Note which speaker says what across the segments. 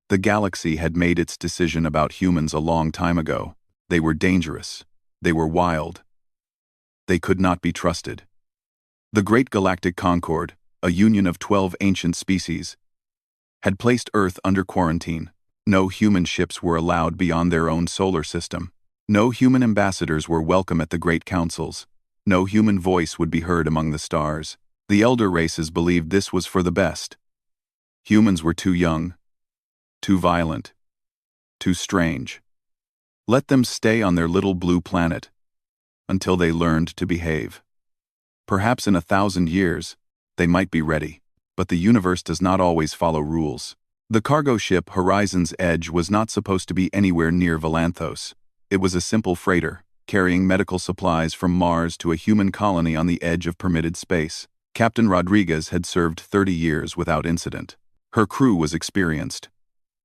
Speaker 1: The galaxy had made its decision about humans a long time ago. They were dangerous. They were wild. They could not be trusted. The Great Galactic Concord, a union of 12 ancient species, had placed Earth under quarantine. No human ships were allowed beyond their own solar system. No human ambassadors were welcome at the great councils. No human voice would be heard among the stars. The elder races believed this was for the best. Humans were too young, too violent, too strange. Let them stay on their little blue planet until they learned to behave. Perhaps in 1,000 years, they might be ready, but the universe does not always follow rules. The cargo ship Horizon's Edge was not supposed to be anywhere near Valanthos. It was a simple freighter, carrying medical supplies from Mars to a human colony on the edge of permitted space. Captain Rodriguez had served 30 years without incident. Her crew was experienced.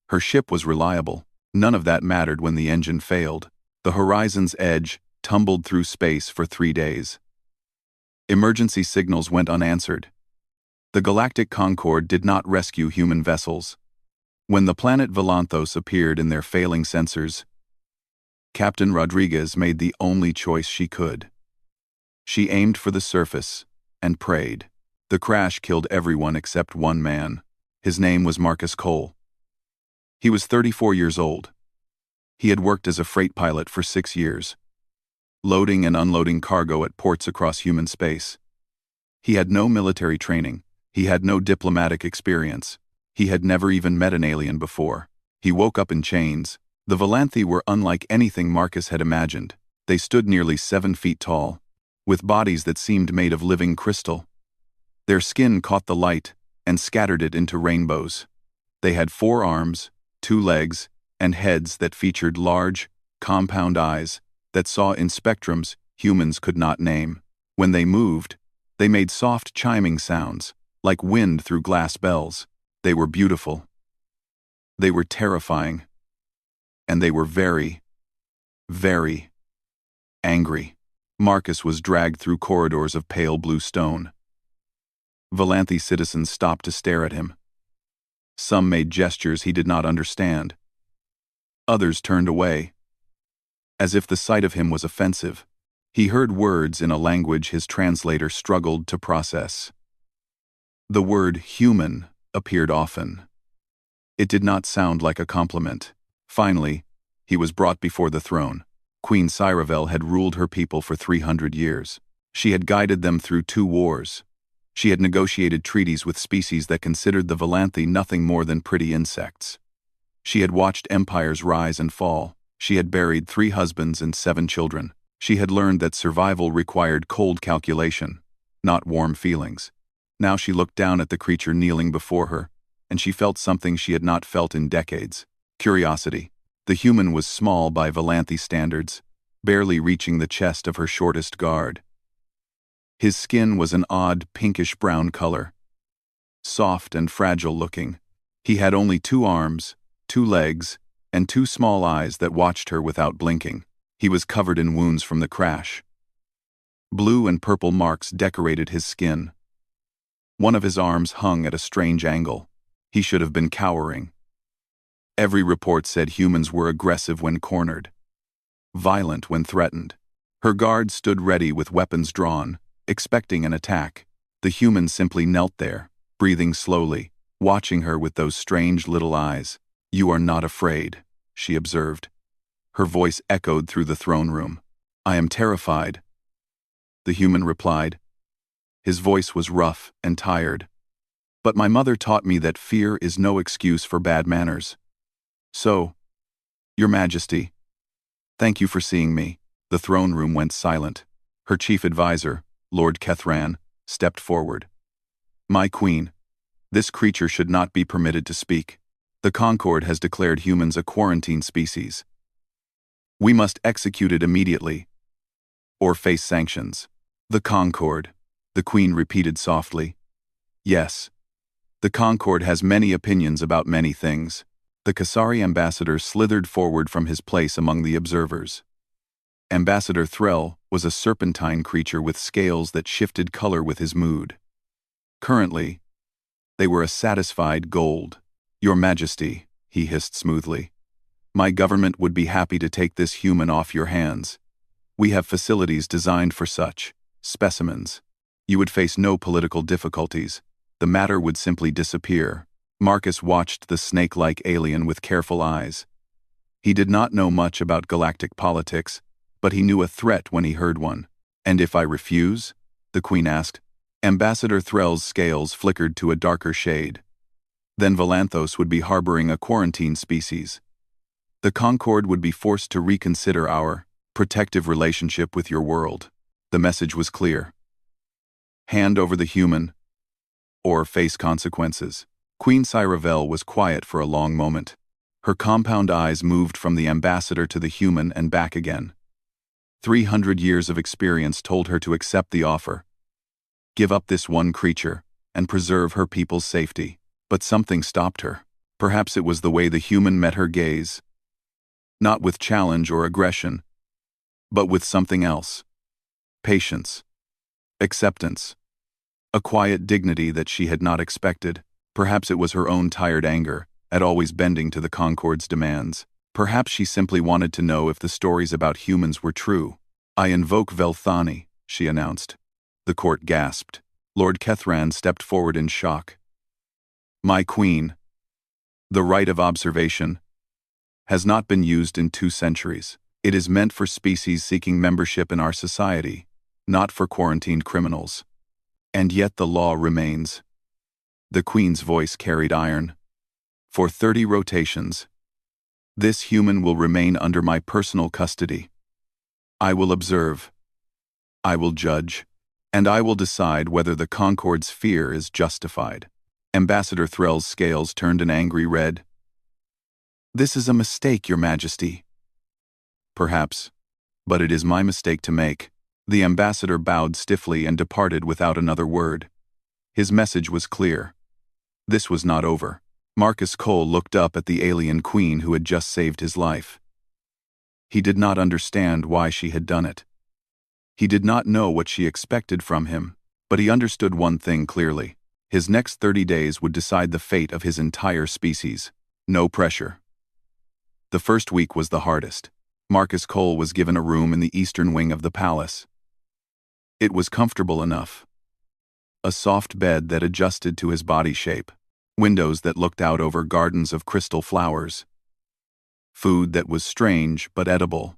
Speaker 1: Her ship was reliable. None of that mattered when the engine failed. The Horizon's Edge tumbled through space for 3 days. Emergency signals went unanswered. The Galactic Concord did not rescue human vessels. When the planet Valanthos appeared in their failing sensors, Captain Rodriguez made the only choice she could. She aimed for the surface and prayed. The crash killed everyone except one man. His name was Marcus Cole. He was 34 years old. He had worked as a freight pilot for 6 years, loading and unloading cargo at ports across human space. He had no military training. He had no diplomatic experience. He had never even met an alien before. He woke up in chains. The Valanthi were unlike anything Marcus had imagined. They stood nearly 7 feet tall, with bodies that seemed made of living crystal. Their skin caught the light and scattered it into rainbows. They had 4 arms, 2 legs, and heads that featured large, compound eyes that saw in spectrums humans could not name. When they moved, they made soft chiming sounds, like wind through glass bells. They were beautiful. They were terrifying. And they were very, very angry. Marcus was dragged through corridors of pale blue stone. Valanthi citizens stopped to stare at him. Some made gestures he did not understand. Others turned away, as if the sight of him was offensive. He heard words in a language his translator struggled to process. The word human appeared often. It did not sound like a compliment. Finally, he was brought before the throne. Queen Cyravel had ruled her people for 300 years. She had guided them through 2 wars. She had negotiated treaties with species that considered the Valanthi nothing more than pretty insects. She had watched empires rise and fall. She had buried 3 husbands and 7 children. She had learned that survival required cold calculation, not warm feelings. Now she looked down at the creature kneeling before her, and she felt something she had not felt in decades. Curiosity. The human was small by Valanthi standards, barely reaching the chest of her shortest guard. His skin was an odd pinkish-brown color, soft and fragile-looking. He had only 2 arms, 2 legs, and 2 small eyes that watched her without blinking. He was covered in wounds from the crash. Blue and purple marks decorated his skin. One of his arms hung at a strange angle. He should have been cowering. Every report said humans were aggressive when cornered, violent when threatened. Her guards stood ready with weapons drawn, expecting an attack. The human simply knelt there, breathing slowly, watching her with those strange little eyes. "You are not afraid," she observed. Her voice echoed through the throne room. "I am terrified," the human replied. His voice was rough and tired. "But my mother taught me that fear is no excuse for bad manners. So, Your Majesty, thank you for seeing me." The throne room went silent. Her chief advisor, Lord Kethran, stepped forward. "My queen, this creature should not be permitted to speak. The Concord has declared humans a quarantine species. We must execute it immediately, or face sanctions." "The Concord," the queen repeated softly. "Yes, the Concord has many opinions about many things." The Kasari ambassador slithered forward from his place among the observers. Ambassador Threll was a serpentine creature with scales that shifted color with his mood. Currently, they were a satisfied gold. "Your Majesty," he hissed smoothly. My government would be happy to take this human off your hands. We have facilities designed for such specimens. You would face no political difficulties. The matter would simply disappear. Marcus watched the snake-like alien with careful eyes. He did not know much about galactic politics, but he knew a threat when he heard one. And if I refuse? The Queen asked. Ambassador Threll's scales flickered to a darker shade. Then Valanthos would be harboring a quarantine species. The Concord would be forced to reconsider our protective relationship with your world. The message was clear. Hand over the human, or face consequences. Queen Cyravel was quiet for a long moment. Her compound eyes moved from the ambassador to the human and back again. 300 years of experience told her to accept the offer. Give up this one creature, and preserve her people's safety. But something stopped her. Perhaps it was the way the human met her gaze. Not with challenge or aggression, but with something else. Patience. Acceptance. A quiet dignity that she had not expected. Perhaps it was her own tired anger, at always bending to the Concord's demands. Perhaps she simply wanted to know if the stories about humans were true. I invoke Velthani, she announced. The court gasped. Lord Kethran stepped forward in shock. My queen, the right of observation, has not been used in 2 centuries. It is meant for species seeking membership in our society, not for quarantined criminals. And yet the law remains. The Queen's voice carried iron. For 30 rotations, this human will remain under my personal custody. I will observe. I will judge. And I will decide whether the Concord's fear is justified. Ambassador Threll's scales turned an angry red. This is a mistake, Your Majesty. Perhaps, but it is my mistake to make. The ambassador bowed stiffly and departed without another word. His message was clear. This was not over. Marcus Cole looked up at the alien queen who had just saved his life. He did not understand why she had done it. He did not know what she expected from him, but he understood one thing clearly. His next 30 days would decide the fate of his entire species. No pressure. The first week was the hardest. Marcus Cole was given a room in the eastern wing of the palace. It was comfortable enough. A soft bed that adjusted to his body shape. Windows that looked out over gardens of crystal flowers. Food that was strange but edible.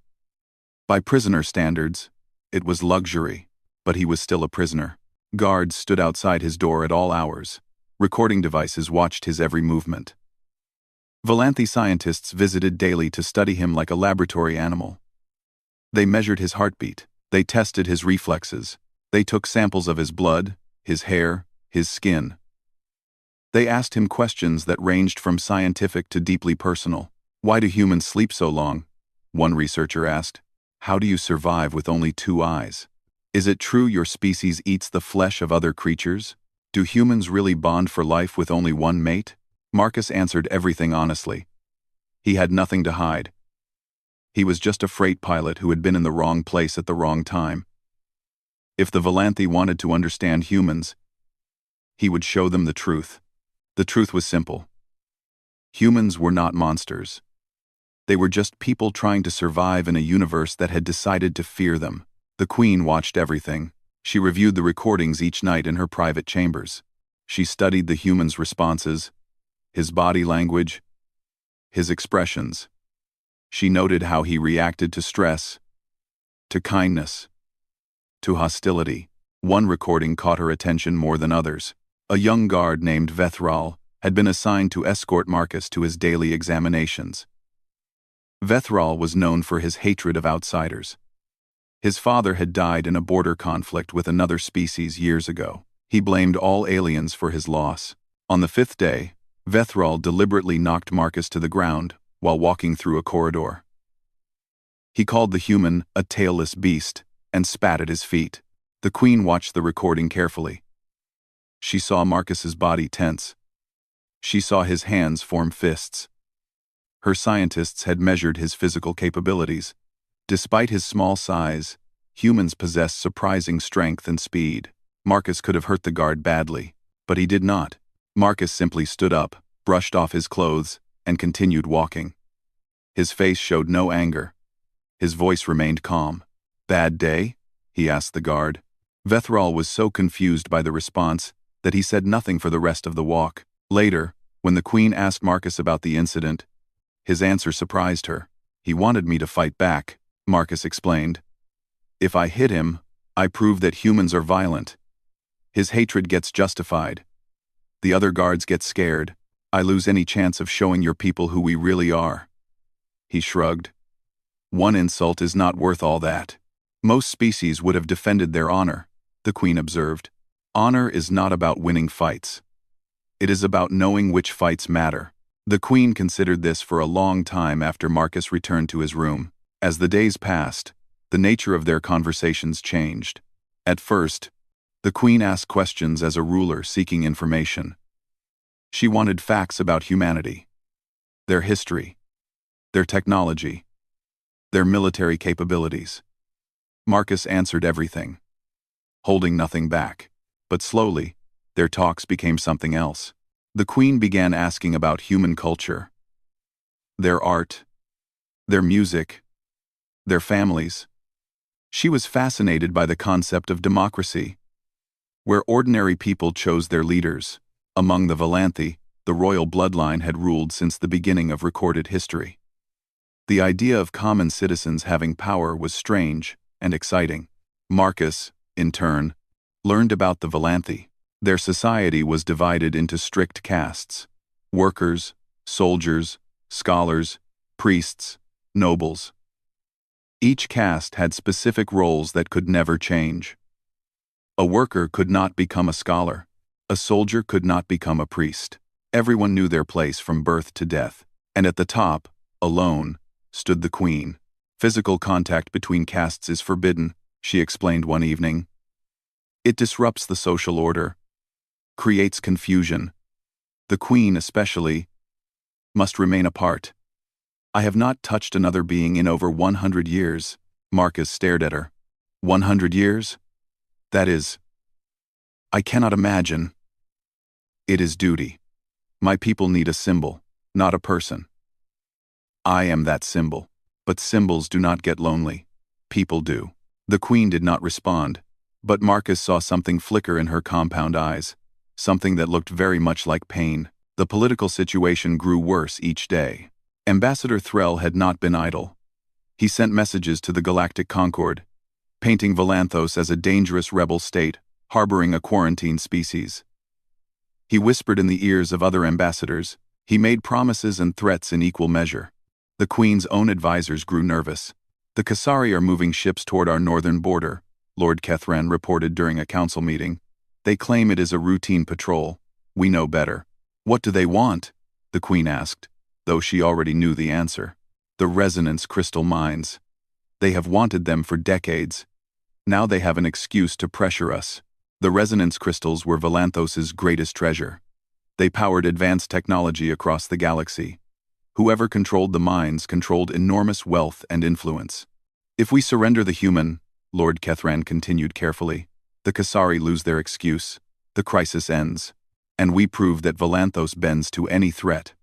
Speaker 1: By prisoner standards, it was luxury, but he was still a prisoner. Guards stood outside his door at all hours. Recording devices watched his every movement. Valanthi scientists visited daily to study him like a laboratory animal. They measured his heartbeat. They tested his reflexes. They took samples of his blood, his hair, his skin. They asked him questions that ranged from scientific to deeply personal. Why do humans sleep so long? One researcher asked. How do you survive with only 2 eyes? Is it true your species eats the flesh of other creatures? Do humans really bond for life with only one mate? Marcus answered everything honestly. He had nothing to hide. He was just a freight pilot who had been in the wrong place at the wrong time. If the Valanthi wanted to understand humans, he would show them the truth. The truth was simple. Humans were not monsters. They were just people trying to survive in a universe that had decided to fear them. The Queen watched everything. She reviewed the recordings each night in her private chambers. She studied the human's responses, his body language, his expressions. She noted how he reacted to stress, to kindness, to hostility. One recording caught her attention more than others. A young guard named Vethral had been assigned to escort Marcus to his daily examinations. Vethral was known for his hatred of outsiders. His father had died in a border conflict with another species years ago. He blamed all aliens for his loss. On the 5th day, Vethral deliberately knocked Marcus to the ground while walking through a corridor. He called the human a tailless beast and spat at his feet. The Queen watched the recording carefully. She saw Marcus's body tense. She saw his hands form fists. Her scientists had measured his physical capabilities. Despite his small size, humans possessed surprising strength and speed. Marcus could have hurt the guard badly, but he did not. Marcus simply stood up, brushed off his clothes, and continued walking. His face showed no anger. His voice remained calm. "Bad day?" he asked the guard. Vethral was so confused by the response that he said nothing for the rest of the walk. Later, when the Queen asked Marcus about the incident, his answer surprised her. "He wanted me to fight back," Marcus explained. "If I hit him, I prove that humans are violent. His hatred gets justified. The other guards get scared. I lose any chance of showing your people who we really are." He shrugged. "One insult is not worth all that. Most species would have defended their honor," the Queen observed. "Honor is not about winning fights. It is about knowing which fights matter." The Queen considered this for a long time after Marcus returned to his room. As the days passed, the nature of their conversations changed. At first, the Queen asked questions as a ruler seeking information. She wanted facts about humanity, their history, their technology, their military capabilities. Marcus answered everything, holding nothing back. But slowly, their talks became something else. The Queen began asking about human culture, their art, their music, their families. She was fascinated by the concept of democracy, where ordinary people chose their leaders. Among the Valanthi, the royal bloodline had ruled since the beginning of recorded history. The idea of common citizens having power was strange and exciting. Marcus, in turn, learned about the Valanthi. Their society was divided into strict castes: workers, soldiers, scholars, priests, nobles. Each caste had specific roles that could never change. A worker could not become a scholar. A soldier could not become a priest. Everyone knew their place from birth to death. And at the top, alone, stood the Queen. "Physical contact between castes is forbidden," she explained one evening. "It disrupts the social order, creates confusion. The Queen, especially, must remain apart." "I have not touched another being in over 100 years. Marcus stared at her. 100 years? That is... I cannot imagine. "It is duty. My people need a symbol, not a person. I am that symbol. But symbols do not get lonely. People do." The Queen did not respond, but Marcus saw something flicker in her compound eyes, something that looked very much like pain. The political situation grew worse each day. Ambassador Threll had not been idle. He sent messages to the Galactic Concord, painting Valanthos as a dangerous rebel state, harboring a quarantine species. He whispered in the ears of other ambassadors. He made promises and threats in equal measure. The Queen's own advisors grew nervous. "The Kasari are moving ships toward our northern border," Lord Kethran reported during a council meeting. "They claim it is a routine patrol. We know better." "What do they want?" the Queen asked, though she already knew the answer. "The resonance crystal mines. They have wanted them for decades. Now they have an excuse to pressure us." The resonance crystals were Valanthos's greatest treasure. They powered advanced technology across the galaxy. Whoever controlled the mines controlled enormous wealth and influence. "If we surrender the human," Lord Kethran continued carefully, "the Kasari lose their excuse. The crisis ends. And we prove that Valanthos bends to any threat.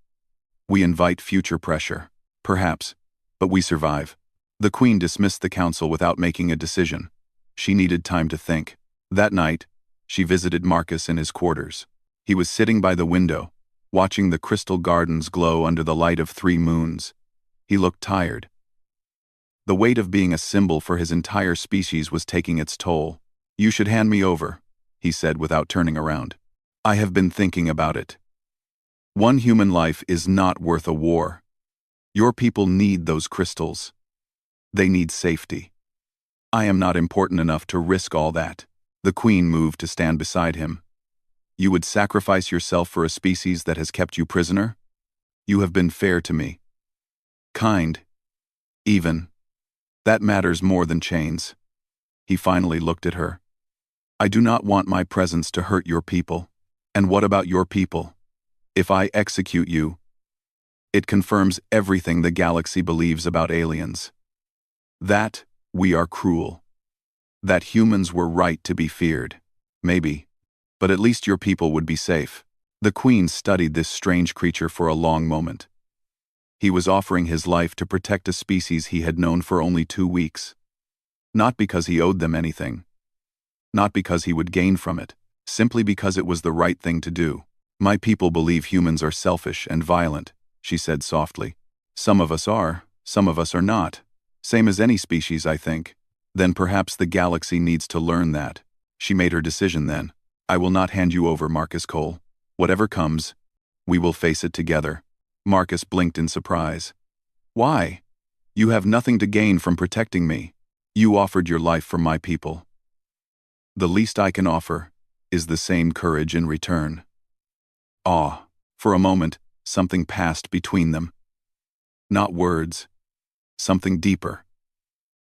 Speaker 1: We invite future pressure. Perhaps, but we survive." The Queen dismissed the council without making a decision. She needed time to think. That night, she visited Marcus in his quarters. He was sitting by the window, watching the crystal gardens glow under the light of 3 moons. He looked tired. The weight of being a symbol for his entire species was taking its toll. "You should hand me over," he said without turning around. "I have been thinking about it. One human life is not worth a war. Your people need those crystals. They need safety. I am not important enough to risk all that." The Queen moved to stand beside him. "You would sacrifice yourself for a species that has kept you prisoner? You have been fair to me. Kind. Even. That matters more than chains." He finally looked at her. "I do not want my presence to hurt your people." "And what about your people? If I execute you, it confirms everything the galaxy believes about aliens. That we are cruel. That humans were right to be feared. Maybe. But at least your people would be safe." The Queen studied this strange creature for a long moment. He was offering his life to protect a species he had known for only 2 weeks. Not because he owed them anything. Not because he would gain from it. Simply because it was the right thing to do. My people believe humans are selfish and violent, she said softly. Some of us are, some of us are not. Same as any species, I think. Then perhaps the galaxy needs to learn that. She made her decision then. I will not hand you over, Marcus Cole. Whatever comes, we will face it together. Marcus blinked in surprise. Why? You have nothing to gain from protecting me. You offered your life for my people. The least I can offer is the same courage in return. Awe. For a moment, something passed between them. Not words. Something deeper.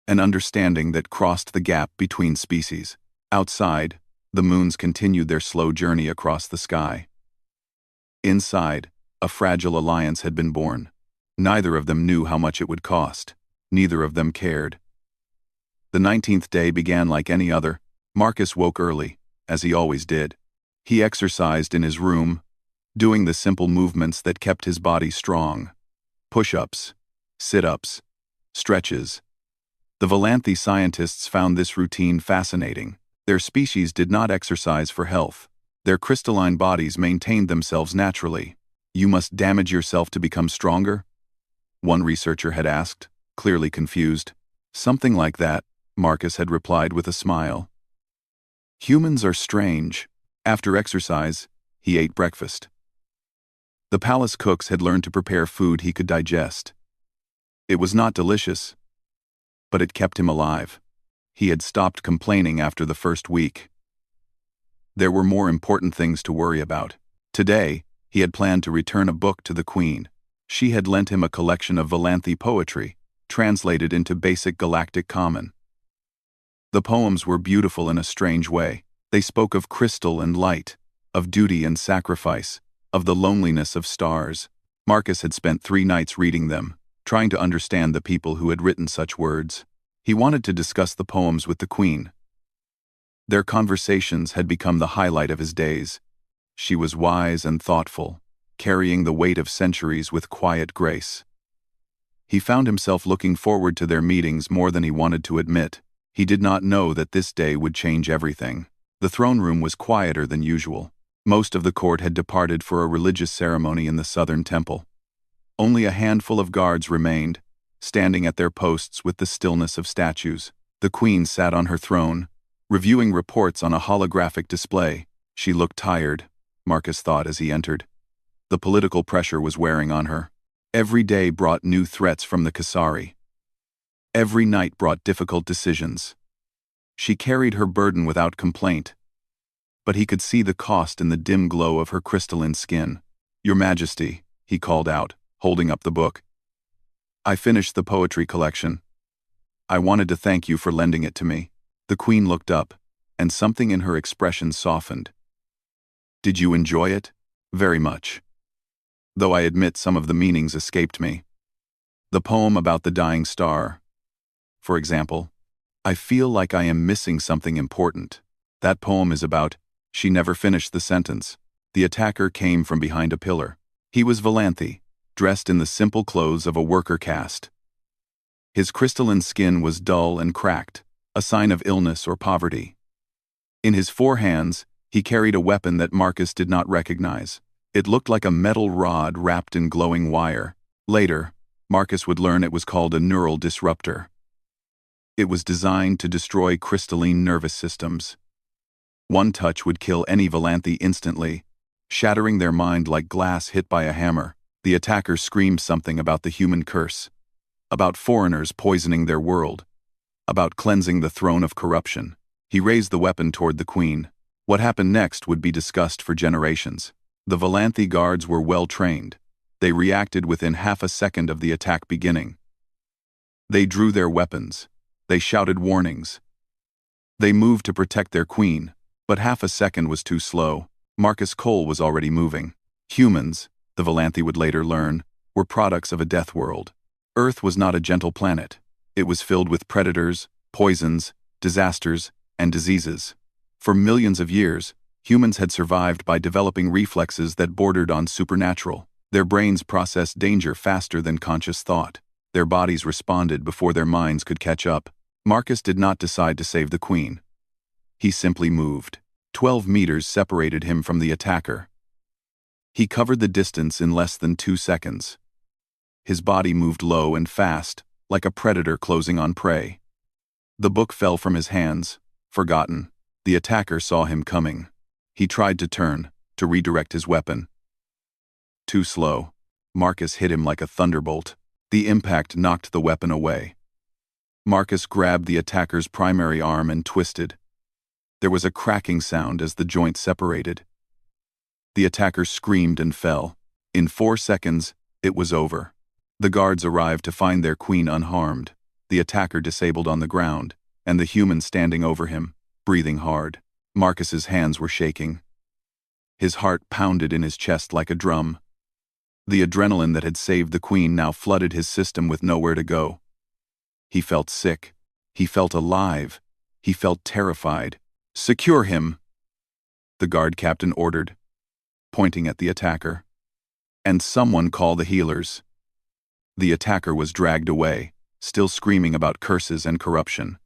Speaker 1: An understanding that crossed the gap between species. Outside, the moons continued their slow journey across the sky. Inside, a fragile alliance had been born. Neither of them knew how much it would cost. Neither of them cared. The 19th day began like any other. Marcus woke early, as he always did. He exercised in his room, doing the simple movements that kept his body strong. Push-ups, sit-ups, stretches. The Valanthi scientists found this routine fascinating. Their species did not exercise for health. Their crystalline bodies maintained themselves naturally. You must damage yourself to become stronger? One researcher had asked, clearly confused. Something like that, Marcus had replied with a smile. Humans are strange. After exercise, he ate breakfast. The palace cooks had learned to prepare food he could digest. It was not delicious, but it kept him alive. He had stopped complaining after the first week. There were more important things to worry about. Today, he had planned to return a book to the Queen. She had lent him a collection of Valanthi poetry, translated into basic galactic common. The poems were beautiful in a strange way. They spoke of crystal and light, of duty and sacrifice, of the loneliness of stars. Marcus had spent 3 nights reading them, trying to understand the people who had written such words. He wanted to discuss the poems with the Queen. Their conversations had become the highlight of his days. She was wise and thoughtful, carrying the weight of centuries with quiet grace. He found himself looking forward to their meetings more than he wanted to admit. He did not know that this day would change everything. The throne room was quieter than usual. Most of the court had departed for a religious ceremony in the southern temple. Only a handful of guards remained, standing at their posts with the stillness of statues. The Queen sat on her throne, reviewing reports on a holographic display. She looked tired, Marcus thought as he entered. The political pressure was wearing on her. Every day brought new threats from the Kasari. Every night brought difficult decisions. She carried her burden without complaint, but he could see the cost in the dim glow of her crystalline skin. Your Majesty, he called out, holding up the book. I finished the poetry collection. I wanted to thank you for lending it to me. The Queen looked up, and something in her expression softened. Did you enjoy it? Very much. Though I admit some of the meanings escaped me. The poem about the dying star, for example. I feel like I am missing something important. That poem is about, she never finished the sentence. The attacker came from behind a pillar. He was Valanthi, dressed in the simple clothes of a worker caste. His crystalline skin was dull and cracked, a sign of illness or poverty. In his 4 hands, he carried a weapon that Marcus did not recognize. It looked like a metal rod wrapped in glowing wire. Later, Marcus would learn it was called a neural disruptor. It was designed to destroy crystalline nervous systems. One touch would kill any Valanthi instantly, shattering their mind like glass hit by a hammer. The attacker screamed something about the human curse, about foreigners poisoning their world, about cleansing the throne of corruption. He raised the weapon toward the Queen. What happened next would be discussed for generations. The Valanthi guards were well trained. They reacted within half a second of the attack beginning. They drew their weapons. They shouted warnings. They moved to protect their Queen, but half a second was too slow. Marcus Cole was already moving. Humans, the Valanthi would later learn, were products of a death world. Earth was not a gentle planet. It was filled with predators, poisons, disasters, and diseases. For millions of years, humans had survived by developing reflexes that bordered on supernatural. Their brains processed danger faster than conscious thought. Their bodies responded before their minds could catch up. Marcus did not decide to save the queen. He simply moved. 12 meters separated him from the attacker. He covered the distance in less than 2 seconds. His body moved low and fast, like a predator closing on prey. The book fell from his hands, forgotten. The attacker saw him coming. He tried to turn, to redirect his weapon. Too slow. Marcus hit him like a thunderbolt. The impact knocked the weapon away. Marcus grabbed the attacker's primary arm and twisted. There was a cracking sound as the joint separated. The attacker screamed and fell. In 4 seconds, it was over. The guards arrived to find their queen unharmed, the attacker disabled on the ground, and the human standing over him, breathing hard. Marcus's hands were shaking. His heart pounded in his chest like a drum. The adrenaline that had saved the queen now flooded his system with nowhere to go. He felt sick. He felt alive. He felt terrified. "Secure him," the guard captain ordered, pointing at the attacker. "And someone call the healers." The attacker was dragged away, still screaming about curses and corruption.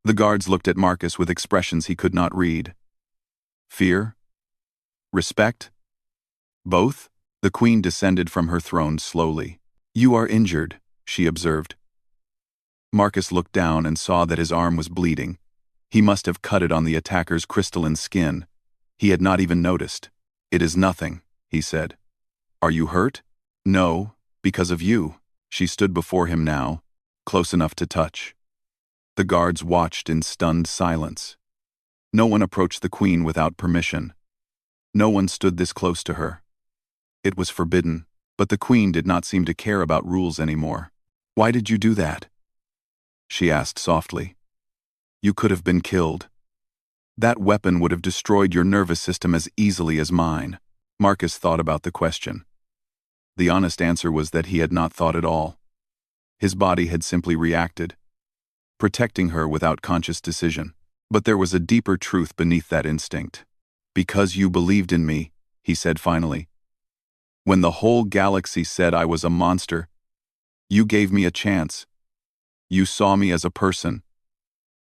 Speaker 1: The guards looked at Marcus with expressions he could not read. Fear? Respect? Both? The queen descended from her throne slowly. "You are injured," she observed. Marcus looked down and saw that his arm was bleeding. He must have cut it on the attacker's crystalline skin. He had not even noticed. "It is nothing," he said. "Are you hurt?" "No, because of you." She stood before him now, close enough to touch. The guards watched in stunned silence. No one approached the queen without permission. No one stood this close to her. It was forbidden, but the queen did not seem to care about rules anymore. "Why did you do that?" she asked softly. "You could have been killed. That weapon would have destroyed your nervous system as easily as mine." Marcus thought about the question. The honest answer was that he had not thought at all. His body had simply reacted, protecting her without conscious decision. But there was a deeper truth beneath that instinct. "Because you believed in me," he said finally. "When the whole galaxy said I was a monster, you gave me a chance. You saw me as a person.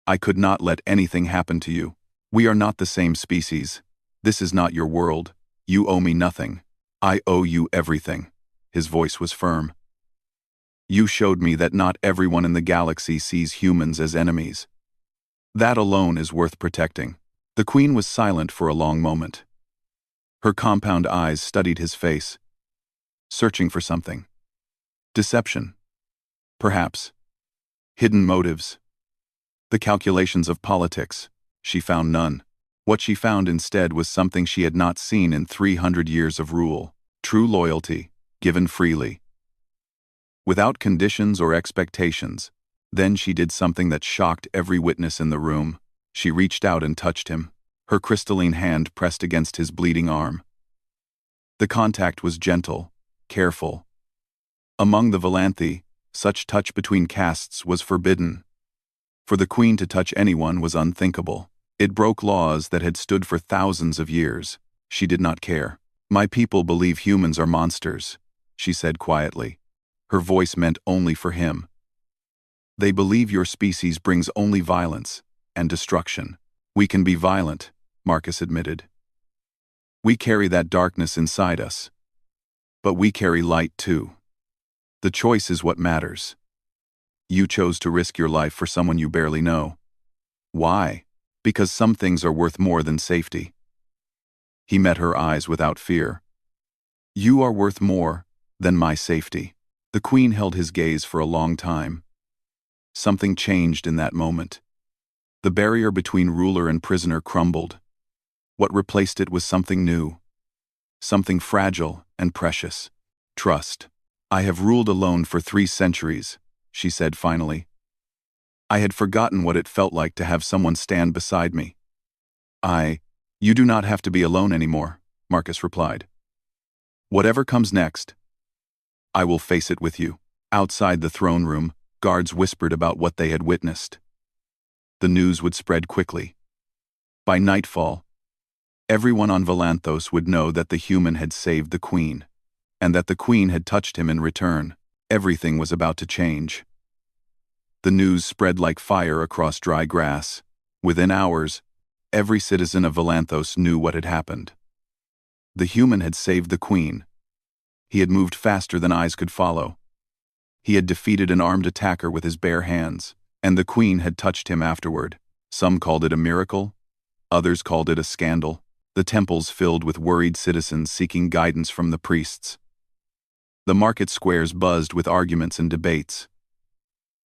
Speaker 1: I could not let anything happen to you. We are not the same species. This is not your world. You owe me nothing. I owe you everything." His voice was firm. "You showed me that not everyone in the galaxy sees humans as enemies. That alone is worth protecting." The queen was silent for a long moment. Her compound eyes studied his face, searching for something. Deception. Perhaps. Hidden motives. The calculations of politics. She found none. What she found instead was something she had not seen in 300 years of rule. True loyalty, given freely, without conditions or expectations. Then she did something that shocked every witness in the room. She reached out and touched him. Her crystalline hand pressed against his bleeding arm. The contact was gentle, careful. Among the Valanthi, such touch between castes was forbidden. For the queen to touch anyone was unthinkable. It broke laws that had stood for thousands of years. She did not care. "My people believe humans are monsters," she said quietly. Her voice meant only for him. "They believe your species brings only violence and destruction." "We can be violent," Marcus admitted. "We carry that darkness inside us. But we carry light too. The choice is what matters. You chose to risk your life for someone you barely know. Why? Because some things are worth more than safety." He met her eyes without fear. "You are worth more than my safety." The queen held his gaze for a long time. Something changed in that moment. The barrier between ruler and prisoner crumbled. What replaced it was something new. Something fragile and precious. Trust. "I have ruled alone for 3 centuries, she said finally. I had forgotten what it felt like to have someone stand beside me. You do not have to be alone anymore," Marcus replied. "Whatever comes next, I will face it with you." Outside the throne room, guards whispered about what they had witnessed. The news would spread quickly. By nightfall, everyone on Valanthos would know that the human had saved the queen. and that the Queen had touched him in return. Everything was about to change. The news spread like fire across dry grass. Within hours, every citizen of Volanthos knew what had happened. The human had saved the Queen. He had moved faster than eyes could follow. He had defeated an armed attacker with his bare hands, and the Queen had touched him afterward. Some called it a miracle, others called it a scandal. The temples filled with worried citizens seeking guidance from the priests. The market squares buzzed with arguments and debates.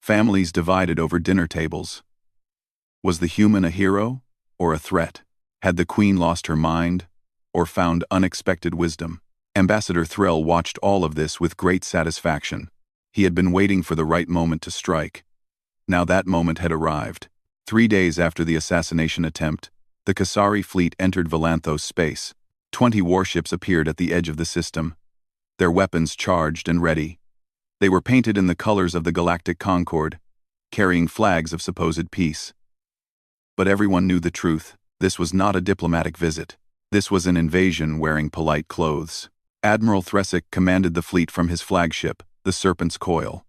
Speaker 1: Families divided over dinner tables. Was the human a hero or a threat? Had the Queen lost her mind or found unexpected wisdom? Ambassador Threll watched all of this with great satisfaction. He had been waiting for the right moment to strike. Now that moment had arrived. 3 days after the assassination attempt, the Kasari fleet entered Volanthos space. 20 warships appeared at the edge of the system, their weapons charged and ready. They were painted in the colors of the Galactic Concord, carrying flags of supposed peace. But everyone knew the truth. This was not a diplomatic visit. This was an invasion wearing polite clothes. Admiral Thresic commanded the fleet from his flagship, the Serpent's Coil.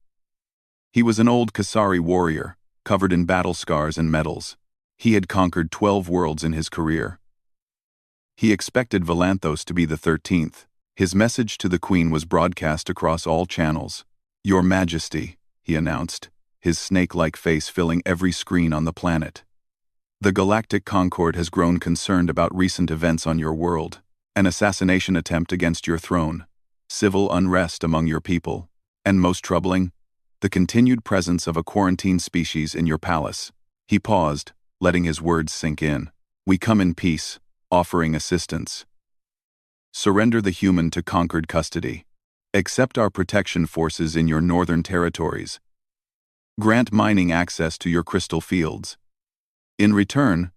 Speaker 1: He was an old Kasari warrior, covered in battle scars and medals. He had conquered 12 worlds in his career. He expected Volanthos to be the 13th. His message to the Queen was broadcast across all channels. "Your Majesty," he announced, his snake-like face filling every screen on the planet. "The Galactic Concord has grown concerned about recent events on your world. An assassination attempt against your throne, civil unrest among your people, and most troubling, the continued presence of a quarantine species in your palace." He paused, letting his words sink in. "We come in peace, offering assistance. Surrender the human to conquered custody. Accept our protection forces in your northern territories. Grant mining access to your crystal fields. In return,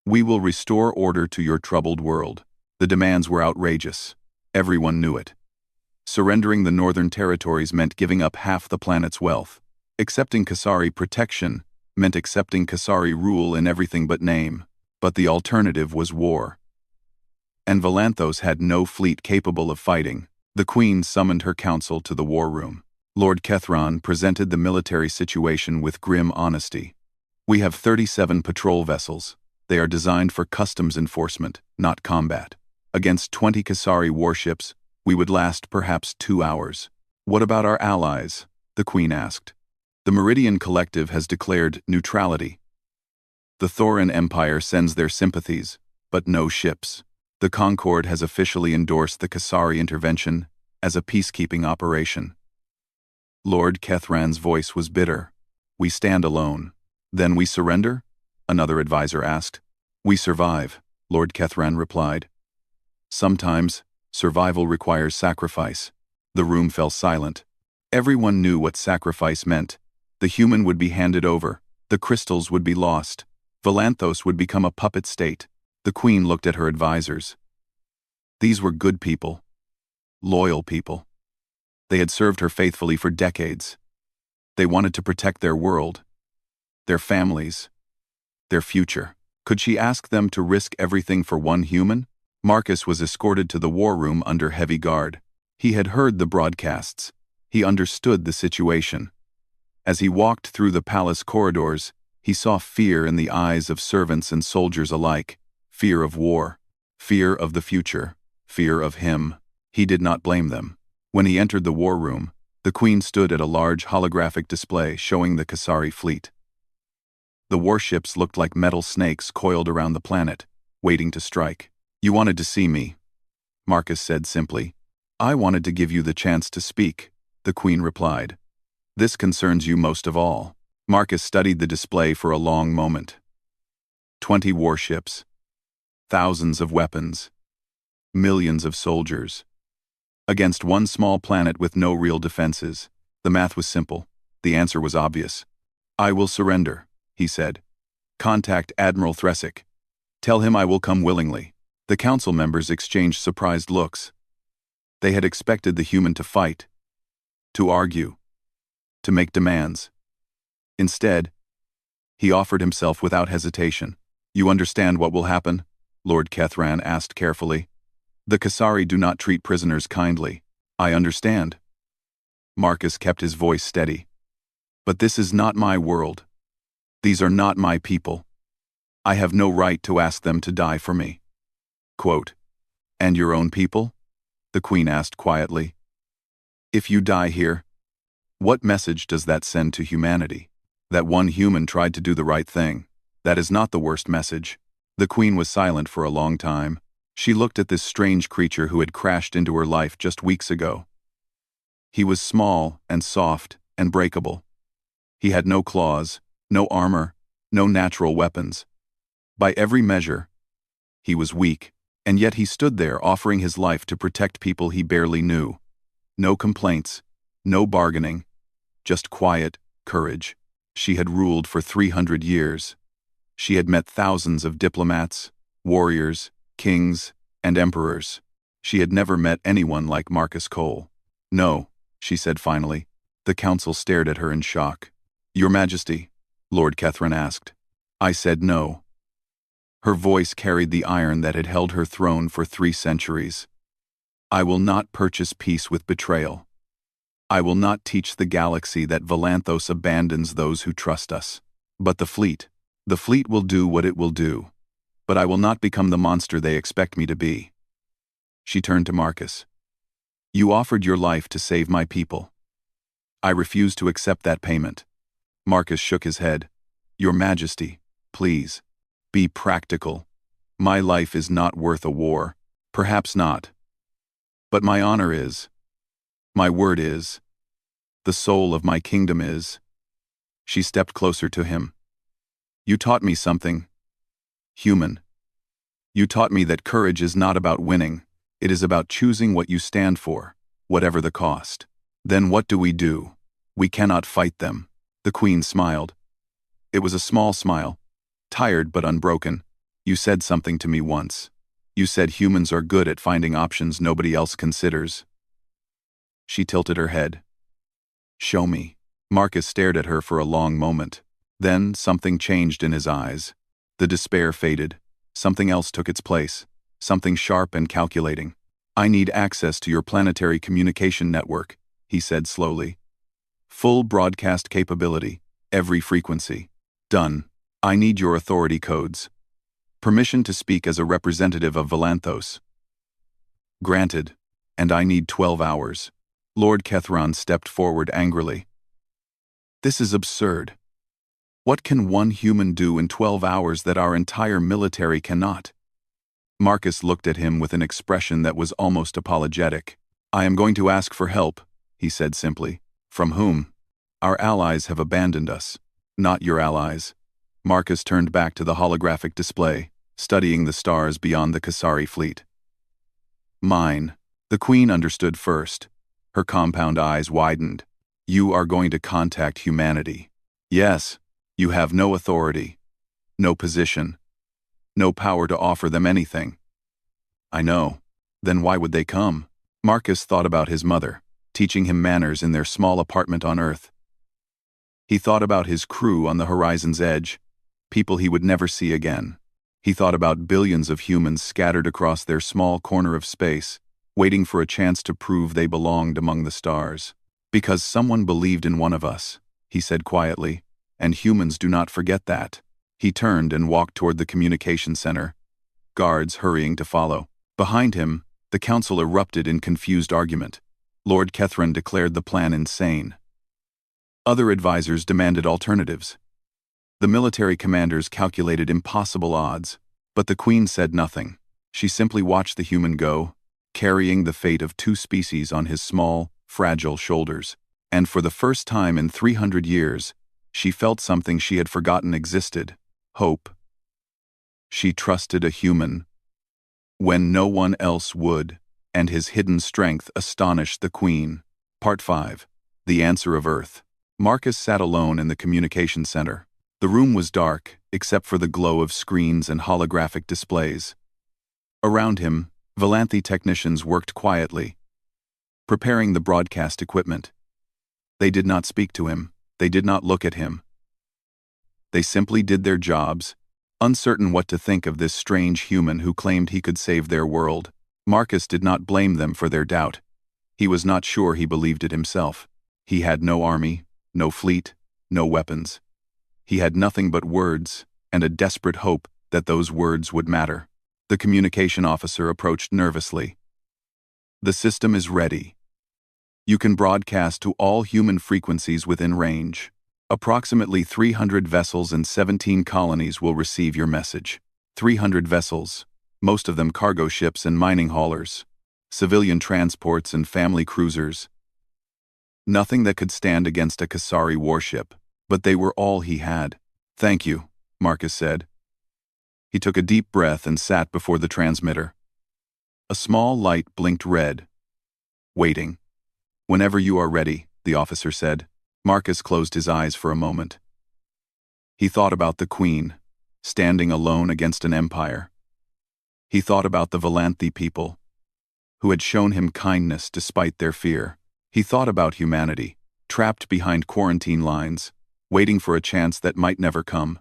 Speaker 1: we will restore order to your troubled world." The demands were outrageous. Everyone knew it. Surrendering the northern territories meant giving up half the planet's wealth. Accepting Kasari protection meant accepting Kasari rule in everything but name. But the alternative was war. And Volanthos had no fleet capable of fighting. The Queen summoned her council to the war room. Lord Kethron presented the military situation with grim honesty. "We have 37 patrol vessels. They are designed for customs enforcement, not combat. Against 20 Kasari warships, we would last perhaps 2 hours." "What about our allies?" the Queen asked. "The Meridian Collective has declared neutrality. The Thoran Empire sends their sympathies, but no ships. The Concord has officially endorsed the Kasari intervention as a peacekeeping operation." Lord Kethran's voice was bitter. "We stand alone. Then we surrender?" another advisor asked. "We survive," Lord Kethran replied. "Sometimes, survival requires sacrifice." The room fell silent. Everyone knew what sacrifice meant. The human would be handed over. The crystals would be lost. Volanthos would become a puppet state. The Queen looked at her advisors. These were good people. Loyal people. They had served her faithfully for decades. They wanted to protect their world, their families, their future. Could she ask them to risk everything for one human? Marcus was escorted to the war room under heavy guard. He had heard the broadcasts. He understood the situation. As he walked through the palace corridors, he saw fear in the eyes of servants and soldiers alike. Fear of war, fear of the future, fear of him. He did not blame them. When he entered the war room, the Queen stood at a large holographic display showing the Kasari fleet. The warships looked like metal snakes coiled around the planet, waiting to strike. "You wanted to see me," Marcus said simply. "I wanted to give you the chance to speak," the Queen replied. "This concerns you most of all." Marcus studied the display for a long moment. 20 warships, thousands of weapons, millions of soldiers. Against one small planet with no real defenses. The math was simple. The answer was obvious. "I will surrender," he said. "Contact Admiral Thresic. Tell him I will come willingly." The council members exchanged surprised looks. They had expected the human to fight, to argue, to make demands. Instead, he offered himself without hesitation. "You understand what will happen?" Lord Kethran asked carefully. "The Kasari do not treat prisoners kindly. I understand. Marcus kept his voice steady. But this is not my world. These are not my people. I have no right to ask them to die for me. Quote, "And your own people?" the Queen asked quietly. "If you die here, what message does that send to humanity? That one human tried to do the right thing. That is not the worst message." The Queen was silent for a long time. She looked at this strange creature who had crashed into her life just weeks ago. He was small and soft and breakable. He had no claws, no armor, no natural weapons. By every measure, he was weak, and yet he stood there offering his life to protect people he barely knew. No complaints, no bargaining, just quiet courage. She had ruled for 300 years. She had met thousands of diplomats, warriors, kings, and emperors. She had never met anyone like Marcus Cole. "No," she said finally. The council stared at her in shock. "Your Majesty," Lord Kethran asked. I said no. Her voice carried the iron that had held her throne for 3 centuries. "I will not purchase peace with betrayal. I will not teach the galaxy that Valanthos abandons those who trust us. But the fleet will do what it will do. But I will not become the monster they expect me to be." She turned to Marcus. "You offered your life to save my people. I refuse to accept that payment." Marcus shook his head. "Your Majesty, please, be practical. My life is not worth a war. Perhaps not. But my honor is. My word is. The soul of my kingdom is." She stepped closer to him. "You taught me something. Human. You taught me that courage is not about winning. It is about choosing what you stand for, whatever the cost. Then what do? We cannot fight them." The Queen smiled. It was a small smile, tired but unbroken. "You said something to me once. You said humans are good at finding options nobody else considers." She tilted her head. "Show me." Marcus stared at her for a long moment. Then something changed in his eyes. The despair faded. Something else took its place. Something sharp and calculating. "I need access to your planetary communication network," he said slowly. "Full broadcast capability, every frequency. Done. I need your authority codes. Permission to speak as a representative of Valanthos." "Granted. And I need 12 hours. Lord Kethran stepped forward angrily. "This is absurd. What can one human do in 12 hours that our entire military cannot?" Marcus looked at him with an expression that was almost apologetic. "I am going to ask for help," he said simply. "From whom? Our allies have abandoned us. Not your allies." Marcus turned back to the holographic display, studying the stars beyond the Kasari fleet. "Mine." The Queen understood first. Her compound eyes widened. "You are going to contact humanity. Yes, you have no authority, no position, no power to offer them anything." "I know. Then why would they come?" Marcus thought about his mother, teaching him manners in their small apartment on Earth. He thought about his crew on the horizon's edge, people he would never see again. He thought about billions of humans scattered across their small corner of space, waiting for a chance to prove they belonged among the stars. "Because someone believed in one of us," he said quietly, "and humans do not forget that." He turned and walked toward the communication center, guards hurrying to follow. Behind him, the council erupted in confused argument. Lord Kethran declared the plan insane. Other advisors demanded alternatives. The military commanders calculated impossible odds, but the Queen said nothing. She simply watched the human go, carrying the fate of 2 species on his small, fragile shoulders. And for the first time in 300 years, she felt something she had forgotten existed: hope. She trusted a human when no one else would, and his hidden strength astonished the Queen. Part 5. The Answer of Earth. Marcus sat alone in the communication center. The room was dark, except for the glow of screens and holographic displays. Around him, Valanthi technicians worked quietly, preparing the broadcast equipment. They did not speak to him. They did not look at him. They simply did their jobs, uncertain what to think of this strange human who claimed he could save their world. Marcus did not blame them for their doubt. He was not sure he believed it himself. He had no army, no fleet, no weapons. He had nothing but words, and a desperate hope that those words would matter. The communication officer approached nervously. "The system is ready. You can broadcast to all human frequencies within range. Approximately 300 vessels and 17 colonies will receive your message. 300 vessels, most of them cargo ships and mining haulers, civilian transports and family cruisers. Nothing that could stand against a Kasari warship, but they were all he had." "Thank you," Marcus said. He took a deep breath and sat before the transmitter. A small light blinked red. "Waiting." "Whenever you are ready," the officer said. Marcus closed his eyes for a moment. He thought about the Queen, standing alone against an empire. He thought about the Valanthi people, who had shown him kindness despite their fear. He thought about humanity, trapped behind quarantine lines, waiting for a chance that might never come.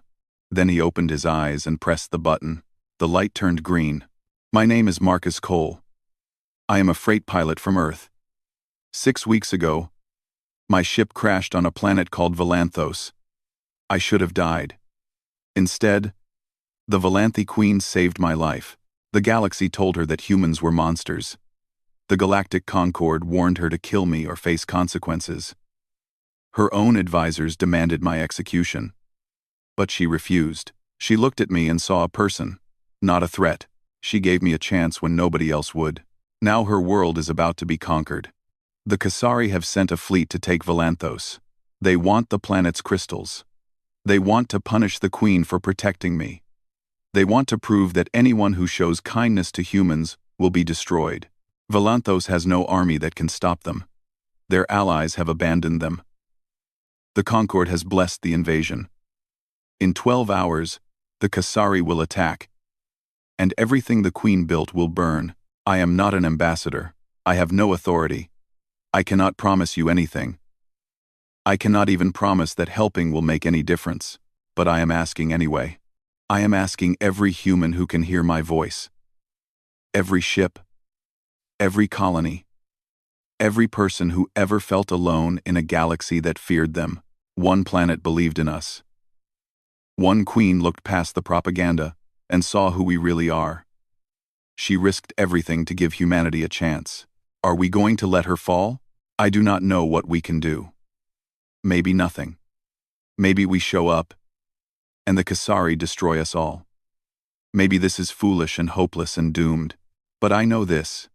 Speaker 1: Then he opened his eyes and pressed the button. The light turned green. "My name is Marcus Cole. I am a freight pilot from Earth. 6 weeks ago, my ship crashed on a planet called Valanthos. I should have died. Instead, the Valanthi Queen saved my life. The galaxy told her that humans were monsters. The Galactic Concord warned her to kill me or face consequences. Her own advisors demanded my execution. But she refused. She looked at me and saw a person, not a threat. She gave me a chance when nobody else would. Now her world is about to be conquered. The Kasari have sent a fleet to take Valanthos. They want the planet's crystals. They want to punish the Queen for protecting me. They want to prove that anyone who shows kindness to humans will be destroyed. Valanthos has no army that can stop them. Their allies have abandoned them. The Concord has blessed the invasion. In 12 hours, the Kasari will attack, and everything the Queen built will burn. I am not an ambassador. I have no authority. I cannot promise you anything. I cannot even promise that helping will make any difference, but I am asking anyway. I am asking every human who can hear my voice. Every ship, every colony, every person who ever felt alone in a galaxy that feared them. One planet believed in us. One Queen looked past the propaganda and saw who we really are. She risked everything to give humanity a chance. Are we going to let her fall? I do not know what we can do. Maybe nothing. Maybe we show up, and the Kasari destroy us all. Maybe this is foolish and hopeless and doomed. But I know this.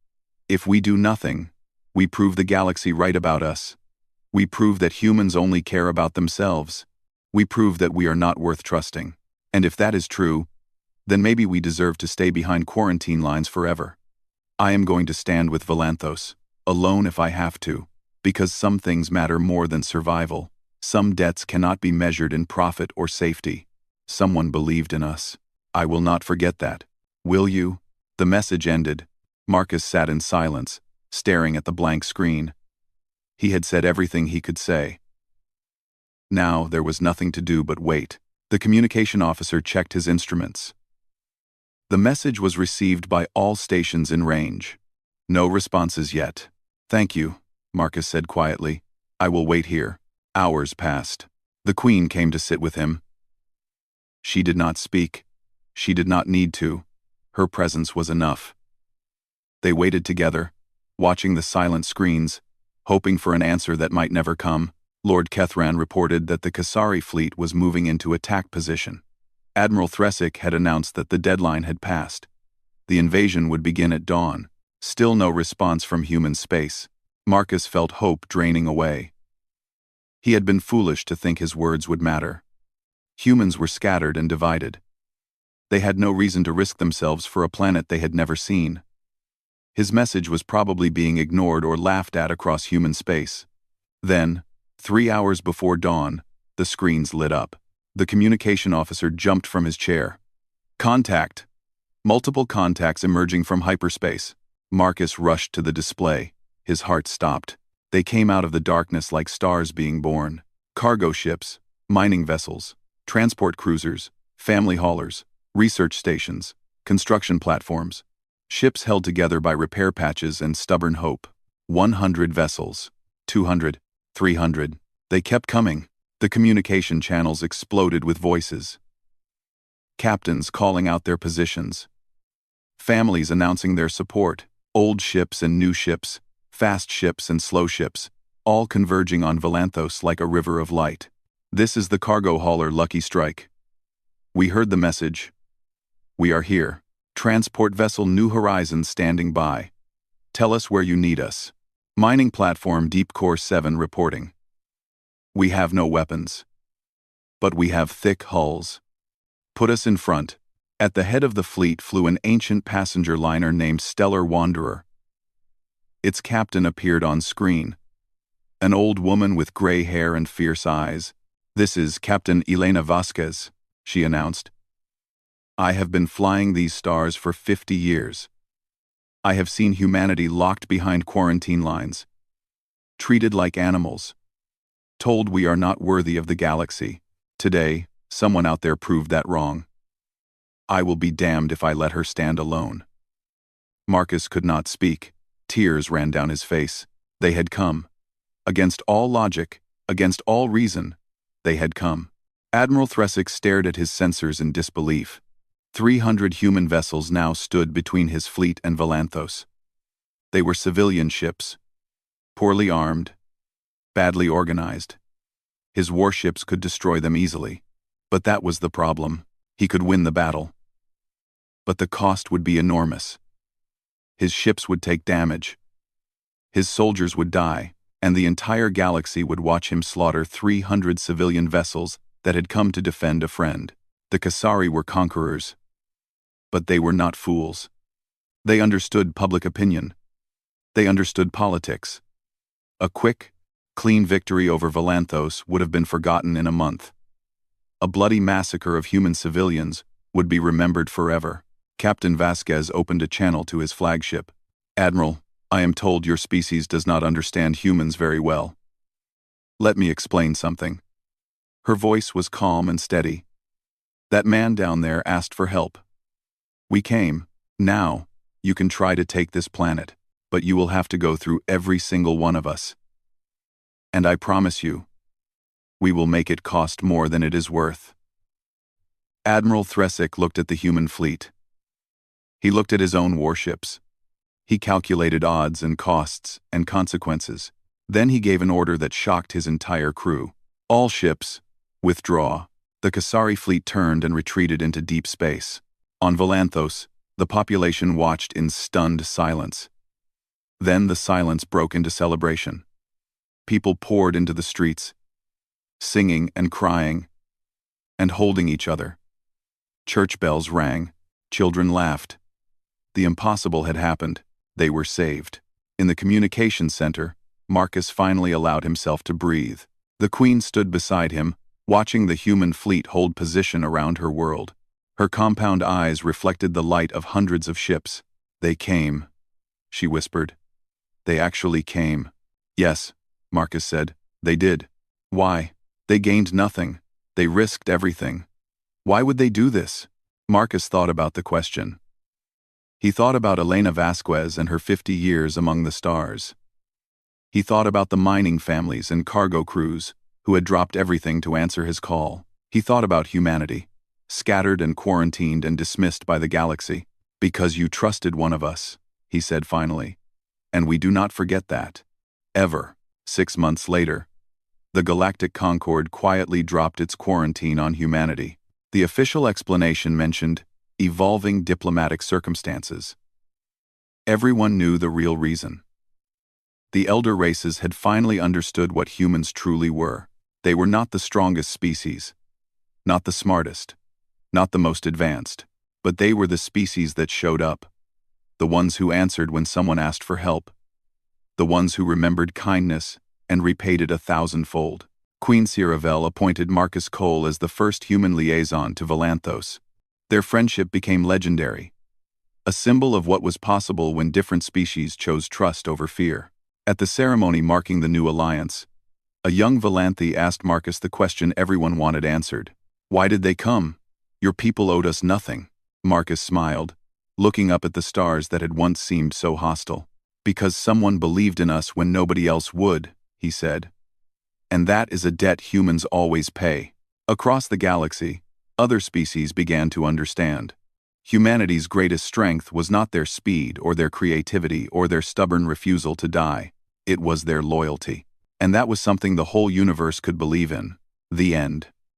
Speaker 1: If we do nothing, we prove the galaxy right about us. We prove that humans only care about themselves. We prove that we are not worth trusting. And if that is true, then maybe we deserve to stay behind quarantine lines forever. I am going to stand with Valanthos, alone if I have to, because some things matter more than survival. Some debts cannot be measured in profit or safety. Someone believed in us. I will not forget that. Will you? The message ended. Marcus sat in silence, staring at the blank screen. He had said everything he could say. Now there was nothing to do but wait. The communication officer checked his instruments. The message was received by all stations in range. No responses yet. "Thank you," Marcus said quietly. "I will wait here." Hours passed. The Queen came to sit with him. She did not speak. She did not need to. Her presence was enough. They waited together, watching the silent screens, hoping for an answer that might never come. Lord Kethran reported that the Kasari fleet was moving into attack position. Admiral Thresik had announced that the deadline had passed. The invasion would begin at dawn. Still no response from human space. Marcus felt hope draining away. He had been foolish to think his words would matter. Humans were scattered and divided. They had no reason to risk themselves for a planet they had never seen. His message was probably being ignored or laughed at across human space. Then, 3 hours before dawn, the screens lit up. The communication officer jumped from his chair. "Contact!" Multiple contacts emerging from hyperspace. Marcus rushed to the display. His heart stopped. They came out of the darkness like stars being born. Cargo ships, mining vessels, transport cruisers, family haulers, research stations, construction platforms. Ships held together by repair patches and stubborn hope. 100 vessels. 200. 300. They kept coming. The communication channels exploded with voices. Captains calling out their positions. Families announcing their support. Old ships and new ships. Fast ships and slow ships. All converging on Valanthos like a river of light. This is the cargo hauler Lucky Strike. We heard the message. We are here. Transport vessel New Horizons standing by. Tell us where you need us. Mining platform Deep Core 7 reporting. We have no weapons. But we have thick hulls. Put us in front. At the head of the fleet flew an ancient passenger liner named Stellar Wanderer. Its captain appeared on screen. An old woman with gray hair and fierce eyes. This is Captain Elena Vasquez, she announced. I have been flying these stars for 50 years. I have seen humanity locked behind quarantine lines, treated like animals, told we are not worthy of the galaxy. Today, someone out there proved that wrong. I will be damned if I let her stand alone. Marcus could not speak. Tears ran down his face. They had come. Against all logic, against all reason, they had come. Admiral Thresik stared at his sensors in disbelief. 300 human vessels now stood between his fleet and Valanthos. They were civilian ships, poorly armed, badly organized. His warships could destroy them easily, but that was the problem. He could win the battle. But the cost would be enormous. His ships would take damage. His soldiers would die, and the entire galaxy would watch him slaughter 300 civilian vessels that had come to defend a friend. The Kasari were conquerors. But they were not fools. They understood public opinion. They understood politics. A quick, clean victory over Valanthos would have been forgotten in a month. A bloody massacre of human civilians would be remembered forever. Captain Vasquez opened a channel to his flagship. Admiral, I am told your species does not understand humans very well. Let me explain something. Her voice was calm and steady. That man down there asked for help. We came. Now, you can try to take this planet, but you will have to go through every single one of us. And I promise you, we will make it cost more than it is worth. Admiral Thresik looked at the human fleet. He looked at his own warships. He calculated odds and costs and consequences. Then he gave an order that shocked his entire crew. All ships, withdraw. The Kasari fleet turned and retreated into deep space. On Valanthos, the population watched in stunned silence. Then the silence broke into celebration. People poured into the streets, singing and crying, and holding each other. Church bells rang. Children laughed. The impossible had happened. They were saved. In the communication center, Marcus finally allowed himself to breathe. The Queen stood beside him, watching the human fleet hold position around her world. Her compound eyes reflected the light of hundreds of ships. They came, she whispered. They actually came. Yes, Marcus said. They did. Why? They gained nothing. They risked everything. Why would they do this? Marcus thought about the question. He thought about Elena Vasquez and her 50 years among the stars. He thought about the mining families and cargo crews who had dropped everything to answer his call. He thought about humanity, scattered and quarantined and dismissed by the galaxy. Because you trusted one of us, he said finally. And we do not forget that. Ever. 6 months later, the Galactic Concord quietly dropped its quarantine on humanity. The official explanation mentioned evolving diplomatic circumstances. Everyone knew the real reason. The elder races had finally understood what humans truly were. They were not the strongest species, not the smartest, not the most advanced, but they were the species that showed up, the ones who answered when someone asked for help, the ones who remembered kindness and repaid it 1,000-fold. Queen Siravel appointed Marcus Cole as the first human liaison to Valanthos. Their friendship became legendary, a symbol of what was possible when different species chose trust over fear. At the ceremony marking the new alliance, a young Valanthi asked Marcus the question everyone wanted answered. Why did they come? Your people owed us nothing. Marcus smiled, looking up at the stars that had once seemed so hostile. Because someone believed in us when nobody else would, he said. And that is a debt humans always pay. Across the galaxy, other species began to understand. Humanity's greatest strength was not their speed or their creativity or their stubborn refusal to die. It was their loyalty. And that was something the whole universe could believe in. The end.